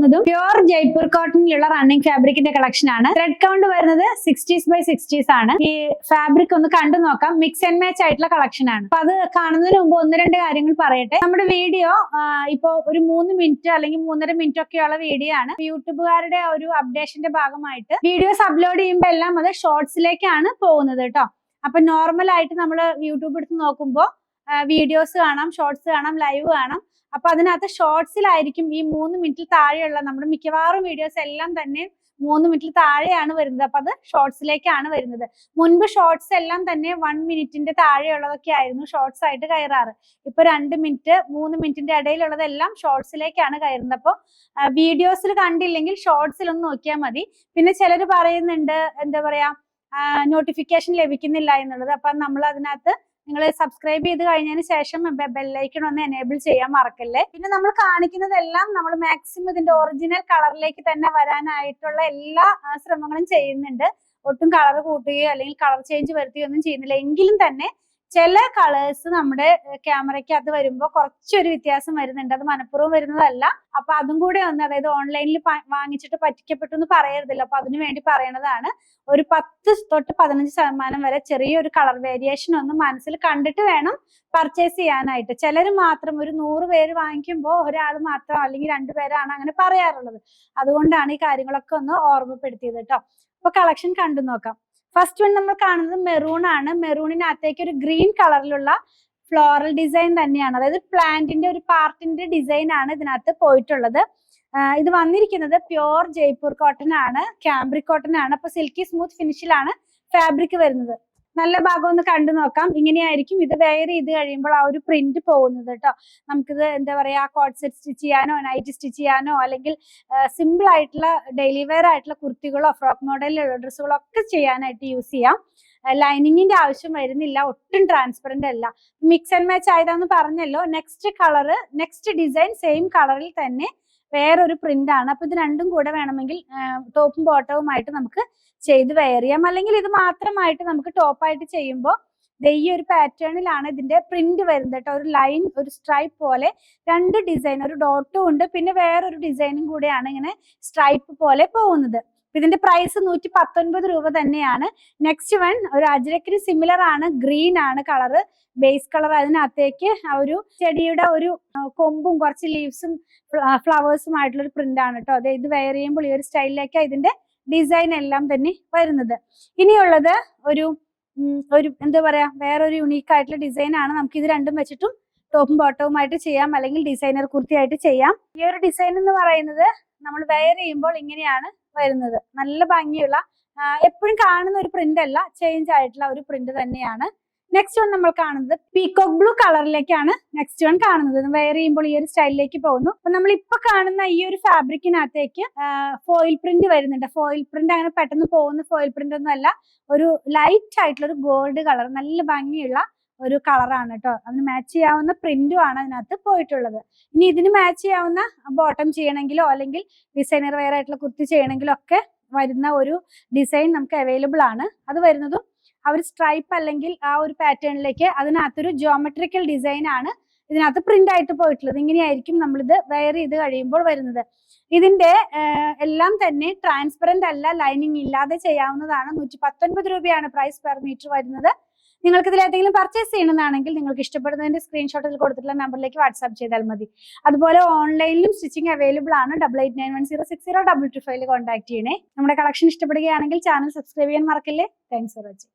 പോകുന്നതും pure Jaipur കോട്ടണിലുള്ള running ഫാബ്രിക്കിന്റെ collection ആണ്. Thread count വരുന്നത് 60s by 60s ആണ്. ഈ ഫാബ്രിക് ഒന്ന് കണ്ടു നോക്കാം. മിക്സ് ആൻഡ് മാച്ച് ആയിട്ടുള്ള കളക്ഷൻ ആണ്. അപ്പൊ അത് കാണുന്നതിന് മുമ്പ് ഒന്ന് രണ്ട് കാര്യങ്ങൾ പറയട്ടെ. നമ്മുടെ വീഡിയോ ഇപ്പൊ ഒരു 3 മിനിറ്റ് അല്ലെങ്കിൽ 3.5 മിനിറ്റ് ഒക്കെയുള്ള വീഡിയോ ആണ്. യൂട്യൂബുകാരുടെ ഒരു അപ്ഡേഷന്റെ ഭാഗമായിട്ട് വീഡിയോസ് അപ്ലോഡ് ചെയ്യുമ്പോൾ എല്ലാം അത് ഷോർട്സിലേക്കാണ് പോകുന്നത് കേട്ടോ. അപ്പൊ നോർമൽ ആയിട്ട് നമ്മൾ യൂട്യൂബ് എടുത്ത് നോക്കുമ്പോൾ വീഡിയോസ് കാണാം, ഷോർട്സ് കാണാം, ലൈവ് കാണാം. അപ്പൊ അതിനകത്ത് ഷോർട്സിലായിരിക്കും ഈ 3 മിനിറ്റിൽ താഴെയുള്ള നമ്മുടെ മിക്കവാറും വീഡിയോസ് എല്ലാം തന്നെ 3 മിനിറ്റിൽ താഴെയാണ് വരുന്നത്. അപ്പൊ അത് ഷോർട്സിലേക്കാണ് വരുന്നത്. മുൻപ് ഷോർട്സ് എല്ലാം തന്നെ 1 മിനിറ്റിന്റെ താഴെയുള്ളതൊക്കെ ആയിരുന്നു ഷോർട്സ് ആയിട്ട് കയറാറ്. ഇപ്പൊ 2 മിനിറ്റ് 3 മിനിറ്റിന്റെ ഇടയിലുള്ളതെല്ലാം ഷോർട്സിലേക്കാണ് കയറുന്നത്. അപ്പൊ വീഡിയോസിൽ കണ്ടില്ലെങ്കിൽ ഷോർട്സിൽ ഒന്ന് നോക്കിയാൽ മതി. പിന്നെ ചിലർ പറയുന്നുണ്ട് എന്താ പറയാ നോട്ടിഫിക്കേഷൻ ലഭിക്കുന്നില്ല എന്നുള്ളത്. അപ്പൊ നമ്മൾ അതിനകത്ത് നിങ്ങൾ സബ്സ്ക്രൈബ് ചെയ്ത് കഴിഞ്ഞതിന് ശേഷം ബെല്ലൈക്കൺ ഒന്ന് എനേബിൾ ചെയ്യാൻ മറക്കല്ലേ. പിന്നെ നമ്മൾ കാണിക്കുന്നതെല്ലാം നമ്മൾ മാക്സിമം ഇതിന്റെ ഒറിജിനൽ കളറിലേക്ക് തന്നെ വരാനായിട്ടുള്ള എല്ലാ ശ്രമങ്ങളും ചെയ്യുന്നുണ്ട്. ഒട്ടും കളർ കൂട്ടുകയോ അല്ലെങ്കിൽ കളർ ചേഞ്ച് വരുത്തുകയോ ഒന്നും ചെയ്യുന്നില്ല. എങ്കിലും തന്നെ ചില കളേഴ്സ് നമ്മുടെ ക്യാമറയ്ക്കകത്ത് വരുമ്പോൾ കുറച്ചൊരു വ്യത്യാസം വരുന്നുണ്ട്. അത് മനഃപൂർവ്വം വരുന്നതല്ല. അപ്പൊ അതും കൂടെ ഒന്ന്, അതായത് ഓൺലൈനിൽ വാങ്ങിച്ചിട്ട് പറ്റിക്കപ്പെട്ടു എന്ന് പറയരുതല്ലോ. അപ്പൊ അതിനു വേണ്ടി പറയണതാണ്. ഒരു 10 തൊട്ട് 15% വരെ ചെറിയൊരു കളർ വേരിയേഷൻ ഒന്ന് മനസ്സിൽ കണ്ടിട്ട് വേണം പർച്ചേസ് ചെയ്യാനായിട്ട്. ചിലർ മാത്രം ഒരു 100 പേര് വാങ്ങിക്കുമ്പോൾ ഒരാൾ മാത്രം അല്ലെങ്കിൽ 2 പേരാണ് അങ്ങനെ പറയാറുള്ളത്. അതുകൊണ്ടാണ് ഈ കാര്യങ്ങളൊക്കെ ഒന്ന് ഓർമ്മപ്പെടുത്തിയത് കേട്ടോ. അപ്പൊ കളക്ഷൻ കണ്ടു നോക്കാം. ഫസ്റ്റ് വൺ നമ്മൾ കാണുന്നത് മെറൂൺ ആണ്. മെറൂണിനകത്തേക്ക് ഒരു ഗ്രീൻ കളറിലുള്ള ഫ്ലോറൽ ഡിസൈൻ തന്നെയാണ്. അതായത് പ്ലാന്റിന്റെ ഒരു പാർട്ടിന്റെ ഡിസൈൻ ആണ് ഇതിനകത്ത് പോയിട്ടുള്ളത്. ഇത് വന്നിരിക്കുന്നത് പ്യൂർ ജയ്പൂർ കോട്ടൺ ആണ്, ക്യാമ്പ്രിക് കോട്ടൺ ആണ്. അപ്പൊ സിൽക്കി സ്മൂത്ത് ഫിനിഷിലാണ് ഫാബ്രിക് വരുന്നത്. നല്ല ഭാഗം ഒന്ന് കണ്ടു നോക്കാം. ഇങ്ങനെയായിരിക്കും ഇത് വെയർ ചെയ്ത് കഴിയുമ്പോൾ ആ ഒരു പ്രിന്റ് പോകുന്നത് കേട്ടോ. നമുക്കിത് എന്താ പറയാ കോട്ട് സെറ്റ് സ്റ്റിച്ച് ചെയ്യാനോ നൈറ്റ് സ്റ്റിച്ച് ചെയ്യാനോ അല്ലെങ്കിൽ സിമ്പിൾ ആയിട്ടുള്ള ഡെയിലി വെയർ ആയിട്ടുള്ള കുർത്തികളോ ഫ്രോക്ക് മോഡലിലുള്ള ഡ്രസ്സുകളോ ഒക്കെ ചെയ്യാനായിട്ട് യൂസ് ചെയ്യാം. ലൈനിങ്ങിന്റെ ആവശ്യം വരുന്നില്ല. ഒട്ടും ട്രാൻസ്പെറന്റ് അല്ല. മിക്സ് ആൻഡ് മാച്ച് ആയതാന്ന് പറഞ്ഞല്ലോ. Next colour, next design same കളറിൽ തന്നെ വേറൊരു പ്രിന്റ് ആണ്. അപ്പൊ ഇത് രണ്ടും കൂടെ വേണമെങ്കിൽ ടോപ്പും ബോട്ടവുമായിട്ട് നമുക്ക് ചെയ്ത് വെയർ ചെയ്യാം. അല്ലെങ്കിൽ ഇത് മാത്രമായിട്ട് നമുക്ക് ടോപ്പായിട്ട് ചെയ്യുമ്പോൾ ഈ ഒരു പാറ്റേണിലാണ് ഇതിന്റെ പ്രിന്റ് വരുന്നത് കേട്ടോ. ഒരു ലൈൻ, ഒരു സ്ട്രൈപ്പ് പോലെ 2 ഡിസൈൻ, ഒരു ഡോട്ടും ഉണ്ട്, പിന്നെ വേറൊരു ഡിസൈനും കൂടെയാണ് ഇങ്ങനെ സ്ട്രൈപ്പ് പോലെ പോകുന്നത്. ഇതിന്റെ പ്രൈസ് 119 രൂപ തന്നെയാണ്. നെക്സ്റ്റ് വൺ ഒരു അജ്രക്കിന് സിമിലർ ആണ്, ഗ്രീൻ ആണ് കളറ്, ബേസ് കളർ. അതിനകത്തേക്ക് ആ ഒരു ചെടിയുടെ ഒരു കൊമ്പും കുറച്ച് ലീവ്സും ഫ്ലവേഴ്സും ആയിട്ടുള്ള ഒരു പ്രിന്റ് ആണ് കേട്ടോ. അതെ, ഇത് വെയർ ചെയ്യുമ്പോൾ ഈ ഒരു സ്റ്റൈലിലേക്കാണ് ഇതിന്റെ ഡിസൈൻ എല്ലാം തന്നെ വരുന്നത്. ഇനിയുള്ളത് ഒരു എന്താ പറയാ വേറൊരു യുണീക്ക് ആയിട്ടുള്ള ഡിസൈൻ ആണ്. നമുക്ക് ഇത് രണ്ടും വെച്ചിട്ടും ടോപ്പും ബോട്ടവുമായിട്ട് ചെയ്യാം, അല്ലെങ്കിൽ ഡിസൈനർ കുർത്തിയായിട്ട് ചെയ്യാം. ഈ ഒരു ഡിസൈൻ എന്ന് പറയുന്നത് നമ്മൾ വെയർ ചെയ്യുമ്പോൾ ഇങ്ങനെയാണ് വരുന്നത്. നല്ല ഭംഗിയുള്ള, എപ്പോഴും കാണുന്ന ഒരു പ്രിന്റ് അല്ല, ചേഞ്ച് ആയിട്ടുള്ള ഒരു പ്രിന്റ് തന്നെയാണ്. നെക്സ്റ്റ് വൺ നമ്മൾ കാണുന്നത് പീകോക്ക് ബ്ലൂ കളറിലേക്കാണ് നെക്സ്റ്റ് വൺ കാണുന്നത്. വെയർ ചെയ്യുമ്പോൾ ഈ ഒരു സ്റ്റൈലിലേക്ക് പോകുന്നു. അപ്പൊ നമ്മൾ ഇപ്പൊ കാണുന്ന ഈ ഒരു ഫാബ്രിക്കിനകത്തേക്ക് ഫോയിൽ പ്രിന്റ് വരുന്നുണ്ട്. ഫോയിൽ പ്രിന്റ് അങ്ങനെ പെട്ടെന്ന് പോകുന്ന ഫോയിൽ പ്രിന്റ് ഒന്നും അല്ല. ഒരു ലൈറ്റ് ആയിട്ടുള്ള ഒരു ഗോൾഡ് കളർ, നല്ല ഭംഗിയുള്ള ഒരു കളറാണ് കേട്ടോ. അതിന് മാച്ച് ചെയ്യാവുന്ന പ്രിന്റും ആണ് അതിനകത്ത് പോയിട്ടുള്ളത്. ഇനി ഇതിന് മാച്ച് ചെയ്യാവുന്ന ബോട്ടം ചെയ്യണമെങ്കിലോ അല്ലെങ്കിൽ ഡിസൈനർ വെയർ ആയിട്ടുള്ള കുർത്തി ചെയ്യണമെങ്കിലോ ഒക്കെ വരുന്ന ഒരു ഡിസൈൻ നമുക്ക് അവൈലബിൾ ആണ്. അത് വരുന്നതും ആ ഒരു സ്ട്രൈപ്പ് അല്ലെങ്കിൽ ആ ഒരു പാറ്റേണിലേക്ക് അതിനകത്തൊരു ജിയോമെട്രിക്കൽ ഡിസൈൻ ആണ് ഇതിനകത്ത് പ്രിന്റ് ആയിട്ട് പോയിട്ടുള്ളത്. ഇങ്ങനെയായിരിക്കും നമ്മളിത് വെയർ ചെയ്ത് കഴിയുമ്പോൾ വരുന്നത്. ഇതിന്റെ എല്ലാം തന്നെ ട്രാൻസ്പെറന്റ് അല്ല, ലൈനിങ് ഇല്ലാതെ ചെയ്യാവുന്നതാണ്. 119 രൂപയാണ് പ്രൈസ് പെർ മീറ്റർ വരുന്നത്. നിങ്ങൾക്ക് ഇതിൽ ഏതെങ്കിലും പർച്ചേസ് ചെയ്യണമെന്നാണെങ്കിൽ നിങ്ങൾക്ക് ഇഷ്ടപ്പെടുന്നതിന്റെ സ്ക്രീൻഷോട്ടിൽ കൊടുത്തിട്ടുള്ള നമ്പറിലേക്ക് വാട്സ്ആപ്പ് ചെയ്താൽ മതി. അതുപോലെ ഓൺലൈനിലും സ്റ്റിച്ചിങ് അവൈലബിൾ ആണ്. 8891060225 കോൺടാക്ട് ചെയ്യണേ. നമ്മുടെ കളക്ഷൻ ഇഷ്ടപ്പെടുകയാണെങ്കിൽ ചാനൽ സബ്സ്ക്രൈബ് ചെയ്യാൻ മറക്കല്ലേ. Thanks for watching.